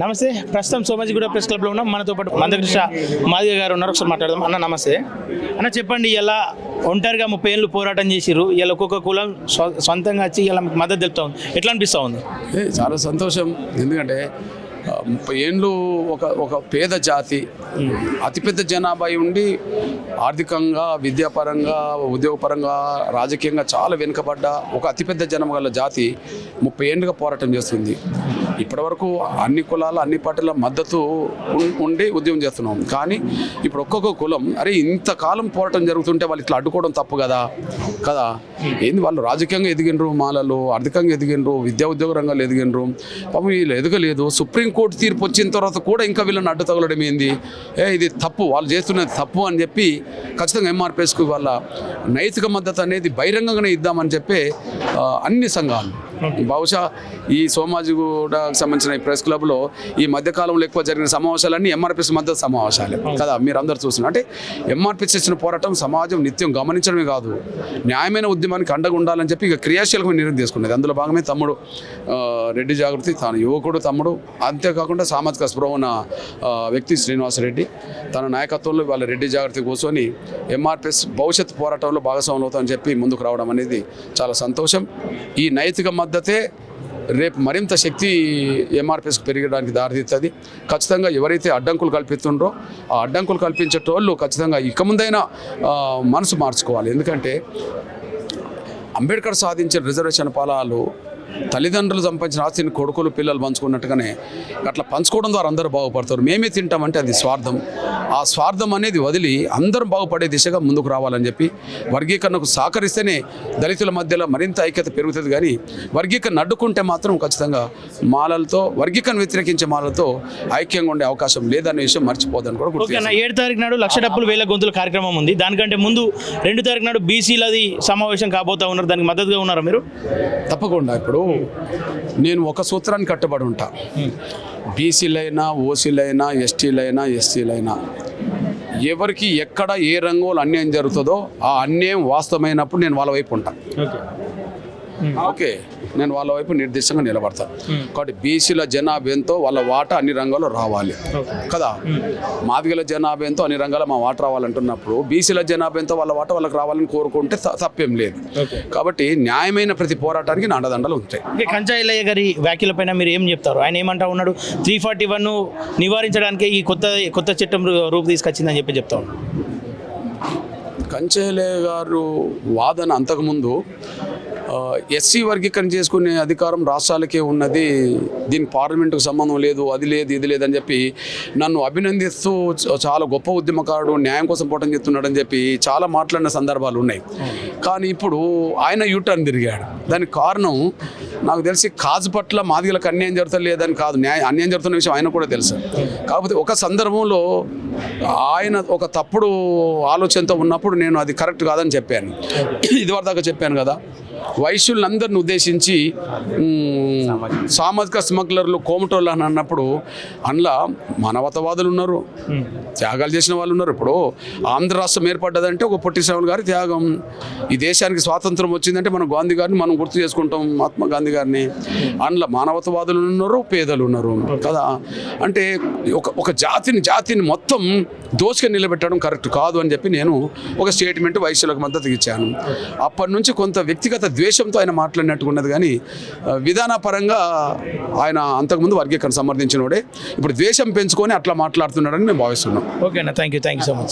నమస్తే. ప్రస్తుతం సోమాజిగూడ ప్రెస్ క్లబ్లో ఉన్నాం. మనతో పాటు మందకృష్ణ మాదిగ గారు ఉన్నారు. ఒకసారి మాట్లాడదాం. అన్న నమస్తే. అన్న చెప్పండి, ఇలా ఒంటరిగా 30 ఏళ్ళు పోరాటం చేసిర్రు, ఇలా ఒక్కొక్క కులం సొంతంగా వచ్చి ఇలా మీకు మద్దతు తెలుపుతా ఉంది, ఎట్లా అనిపిస్తూ ఉంది? చాలా సంతోషం. ఎందుకంటే 30 ఏళ్ళు ఒక పేద జాతి, అతిపెద్ద జనాభా ఉండి ఆర్థికంగా, విద్యాపరంగా, ఉద్యోగపరంగా, రాజకీయంగా చాలా వెనుకబడ్డ ఒక అతిపెద్ద జనాభా గల జాతి 30 ఏళ్ళుగా పోరాటం చేస్తుంది. ఇప్పటివరకు అన్ని కులాల, అన్ని పార్టీల మద్దతు ఉండి ఉద్యమం చేస్తున్నాం. కానీ ఇప్పుడు ఒక్కొక్క కులం అరే ఇంతకాలం పోరాటం జరుగుతుంటే వాళ్ళు ఇట్లా అడ్డుకోవడం తప్పు కదా ఏంది, వాళ్ళు రాజకీయంగా ఎదిగినరు, మాలలు ఆర్థికంగా ఎదిగినరు, విద్యా ఉద్యోగ రంగాలు ఎదిగినరు, పాపం వీళ్ళు ఎదగలేదు. సుప్రీంకోర్టు తీర్పు వచ్చిన తర్వాత కూడా ఇంకా వీళ్ళని అడ్డు తగలడం ఏంది, ఇది తప్పు, వాళ్ళు చేస్తున్నది తప్పు అని చెప్పి ఖచ్చితంగా ఎంఆర్పిఎస్కు వాళ్ళ నైతిక మద్దతు అనేది బహిరంగంగానే ఇద్దామని చెప్పి అన్ని సంఘాలు, బహుశా ఈ సోమాజిగూడకు సంబంధించిన ఈ ప్రెస్ క్లబ్లో ఈ మధ్యకాలంలో ఎక్కువ జరిగిన సమావేశాలన్నీ ఎంఆర్పిఎస్ మద్దతు సమావేశాలే కదా, మీరు అందరూ చూస్తున్నారు. అంటే ఎంఆర్పిఎస్ ఇచ్చిన పోరాటం సమాజం నిత్యం గమనించడమే కాదు, న్యాయమైన ఉద్యమానికి అండగా ఉండాలని చెప్పి ఇక క్రియాశీలకమైన నిర్ణయం తీసుకున్నది. అందులో భాగమే తమ్ముడు రెడ్డి జాగృతి, తాను యువకుడు తమ్ముడు, అంతేకాకుండా సామాజిక స్పృహ ఉన్న వ్యక్తి శ్రీనివాసరెడ్డి, తన నాయకత్వంలో వాళ్ళ రెడ్డి జాగృతి కూర్చొని ఎంఆర్పిఎస్ భవిష్యత్ పోరాటంలో భాగస్వాములు అవుతామని చెప్పి ముందుకు రావడం అనేది చాలా సంతోషం. ఈ నైతిక మద్దతే రేపు మరింత శక్తి ఎంఆర్పిఎస్కి పెరగడానికి దారితీస్తుంది. ఖచ్చితంగా ఎవరైతే అడ్డంకులు కల్పిస్తుండ్రో ఆ అడ్డంకులు కల్పించేటోళ్ళు ఖచ్చితంగా ఇక ముందైనా మనసు మార్చుకోవాలి. ఎందుకంటే అంబేద్కర్ సాధించిన రిజర్వేషన్ ఫలాలు తల్లిదండ్రులు సంపాదించిన ఆస్తిని కొడుకులు పిల్లలు పంచుకున్నట్టుగానే అట్లా పంచుకోవడం ద్వారా అందరూ బాగుపడతారు. మేమే తింటామంటే అది స్వార్థం. ఆ స్వార్థం అనేది వదిలి అందరం బాగుపడే దిశగా ముందుకు రావాలని చెప్పి వర్గీకరణకు సహకరిస్తేనే దళితుల మధ్యలో మరింత ఐక్యత పెరుగుతుంది. కానీ వర్గీకరణ అడ్డుకుంటే మాత్రం ఖచ్చితంగా మాలలతో, వర్గీకరణ వ్యతిరేకించే మాలలతో ఐక్యంగా ఉండే అవకాశం లేదనే విషయం మర్చిపోదని కూడా గుర్తు. 7 తారీఖు నాడు 1,00,000 డబ్బులు 1,000 గొంతుల కార్యక్రమం ఉంది. దానికంటే ముందు 2 తారీఖు నాడు బీసీలది సమావేశం కాబోతా ఉన్నారు. దానికి మద్దతుగా ఉన్నారా మీరు? తప్పకుండా. ఇప్పుడు నేను ఒక సూత్రాన్ని కట్టుబడి ఉంటా, బీసీలైనా, ఓసీలైనా, ఎస్టీలైనా, ఎస్సీలైనా ఎవరికి ఎక్కడ ఏ రంగంలో అన్యాయం జరుగుతుందో ఆ అన్యాయం వాస్తవమైనప్పుడు నేను వాళ్ళ వైపు ఉంటా. ఓకే, నేను వాళ్ళ వైపు నిర్దిష్టంగా నిలబడతాను. కాబట్టి బీసీల జనాభా ఎంతో వాళ్ళ వాటా అన్ని రంగాల్లో రావాలి కదా, మాదిగల జనాభా ఎంతో అన్ని రంగాల్లో మా వాటా రావాలంటున్నప్పుడు బీసీల జనాభా ఎంతో వాళ్ళ వాటా వాళ్ళకి రావాలని కోరుకుంటే తప్పేం లేదు. కాబట్టి న్యాయమైన ప్రతి పోరాటానికి నా అండదండలు ఉంటాయి. కంచా ఎల్లయ్య గారి వ్యాఖ్యల పైన మీరు ఏం చెప్తారు? ఆయన ఏమంటా ఉన్నాడు, 341 నివారించడానికి ఈ కొత్త చట్టం రూపు తీసుకొచ్చిందని చెప్తా ఉన్నాడు. కంచా ఎల్లయ్య గారు వాదన అంతకుముందు ఎస్సీ వర్గీకరణ చేసుకునే అధికారం రాష్ట్రాలకే ఉన్నది, దీనికి పార్లమెంటుకు సంబంధం లేదు, అది లేదు, ఇది లేదని చెప్పి నన్ను అభినందిస్తూ చాలా గొప్ప ఉద్యమకారుడు, న్యాయం కోసం పోవటం చేస్తున్నాడని చెప్పి చాలా మాట్లాడిన సందర్భాలు ఉన్నాయి. కానీ ఇప్పుడు ఆయన యూటర్న్ తిరిగాడు. దానికి కారణం నాకు తెలిసి కాజు పట్ల మాదిగలకు అన్యాయం జరుగుతుంది లేదని కాదు, అన్యాయం జరుగుతున్న విషయం ఆయన కూడా తెలుసు. కాకపోతే ఒక సందర్భంలో ఆయన ఒక తప్పుడు ఆలోచనతో ఉన్నప్పుడు నేను అది కరెక్ట్ కాదని చెప్పాను. ఇదివరదాకా చెప్పాను కదా, వైశ్యులందరిని ఉద్దేశించి సామాజిక స్మగ్లర్లు, కోమటోళ్ళు అని అన్నప్పుడు అందులో మానవతావాదులు ఉన్నారు, త్యాగాలు చేసిన వాళ్ళు ఉన్నారు. ఇప్పుడు ఆంధ్ర రాష్ట్రం ఏర్పడ్డదంటే ఒక పొట్టి శ్రీరాములు గారి త్యాగం. ఈ దేశానికి స్వాతంత్రం వచ్చిందంటే మనం గాంధీ గారిని మనం గుర్తు చేసుకుంటాం, మహాత్మా గాంధీ గారిని. అందులో మానవతావాదులు ఉన్నారు, పేదలు ఉన్నారు కదా. అంటే ఒక జాతిని మొత్తం దోచుకొని నిలబెట్టడం కరెక్ట్ కాదు అని చెప్పి నేను ఒక స్టేట్మెంట్ వైశ్యులకు మద్దతు ఇచ్చాను. అప్పటి నుంచి కొంత వ్యక్తిగత ద్వేషంతో ఆయన మాట్లాడినట్టుకున్నది. కానీ విధానపరంగా ఆయన అంతకుముందు వర్గీకరణ సమర్థించినోడే, ఇప్పుడు ద్వేషం పెంచుకొని అట్లా మాట్లాడుతున్నాడని మేము భావిస్తున్నాం. ఓకేనా, థ్యాంక్ యూ సో మచ్.